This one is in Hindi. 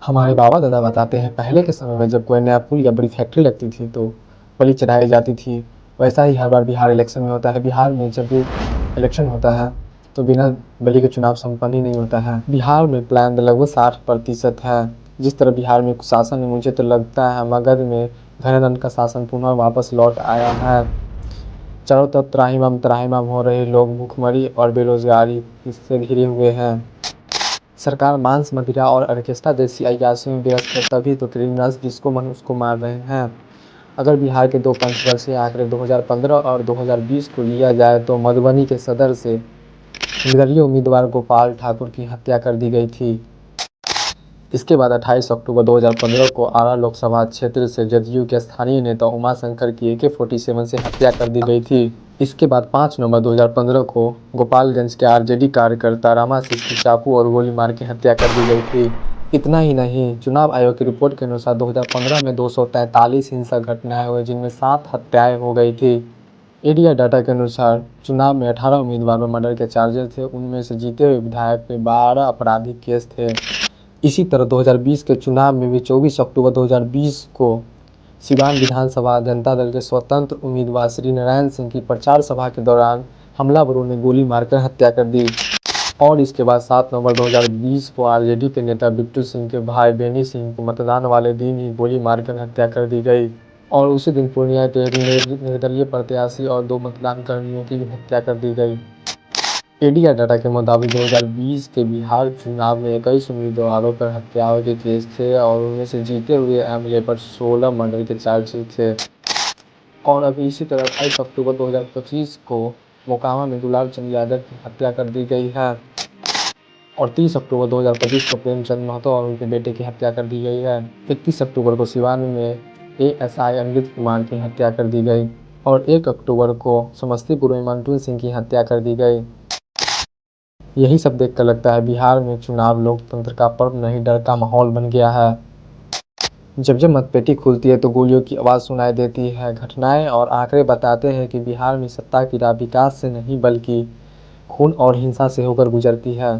हमारे बाबा दादा बताते हैं पहले के समय में जब कोई नया पुल या बड़ी फैक्ट्री लगती थी तो बलि चढ़ाई जाती थी। वैसा ही हर बार बिहार इलेक्शन में होता है। बिहार में जब भी इलेक्शन होता है तो बिना बलि के चुनाव संपन्न ही नहीं होता है। बिहार में प्लान लगभग 60% है। जिस तरह बिहार में शासन है मुझे तो लगता है मगध में घनदन का शासन पुनः वापस लौट आया है। चारों तरफ त्राहिमाम हो रहे लोग भूखमरी और बेरोजगारी इससे घिरे हुए हैं। सरकार मांस मदिरा और ऑर्केस्ट्रा जैसी अय्याशियों में व्यस्त है तभी तो क्रिमिनल्स जिसको मन उसको मार रहे हैं। अगर बिहार के दो पंचवर्षीय आंकड़े 2015 और 2020 को लिया जाए तो मधुबनी के सदर से निर्दलीय उम्मीदवार गोपाल ठाकुर की हत्या कर दी गई थी। इसके बाद 28 अक्टूबर 2015 को आरा लोकसभा क्षेत्र से जदयू के स्थानीय नेता उमाशंकर की AK-47 से हत्या कर दी गई थी। इसके बाद 5 नवंबर 2015 को गोपालगंज के RJD कार्यकर्ता रामा सिंह की चाकू और गोली मार के हत्या कर दी गई थी। इतना ही नहीं, चुनाव आयोग की रिपोर्ट के अनुसार 2015 में 243 हिंसक घटनाएं हुई जिनमें 7 हत्याएं हो गई थी। एडिया डाटा के अनुसार चुनाव में 18 उम्मीदवार पर मर्डर के चार्जेस थे। उनमें से जीते हुए विधायक पे 12 आपराधिक केस थे। इसी तरह 2020 के चुनाव में भी 24 अक्टूबर 2020 को सिवान विधानसभा जनता दल के स्वतंत्र उम्मीदवार श्री नारायण सिंह की प्रचार सभा के दौरान हमलावरों ने गोली मारकर हत्या कर दी। और इसके बाद 7 नवंबर 2020 को RJD के नेता बिट्टू सिंह के भाई बेनी सिंह को मतदान वाले दिन ही गोली मारकर हत्या कर दी गई। और उसी दिन पूर्णिया के निर्दलीय प्रत्याशी और 2 मतदान कर्मियों की भी हत्या कर दी गई। एडिया डाटा के मुताबिक 2020 के बिहार चुनाव में 21 उम्मीदवारों पर हत्याओं के केस थे और उनमें से जीते हुए MLA पर 16 मर्डर के चार्जेस थे। और अभी इसी तरह 28 अक्टूबर 2025 को मोकामा में दुलाल चंद यादव की हत्या कर दी गई है। और 30 अक्टूबर 2025 को प्रेमचंद महतो और उनके बेटे की हत्या कर दी गई है। 31 अक्टूबर को सिवान में ASI अमृत कुमार की हत्या कर दी गई। और 1 अक्टूबर को समस्तीपुर में मंटू सिंह की हत्या कर दी गई। यही सब देखकर लगता है बिहार में चुनाव लोकतंत्र का पर्व नहीं, डर का माहौल बन गया है। जब जब मतपेटी खुलती है तो गोलियों की आवाज़ सुनाई देती है। घटनाएं और आंकड़े बताते हैं कि बिहार में सत्ता की राह विकास से नहीं बल्कि खून और हिंसा से होकर गुजरती है।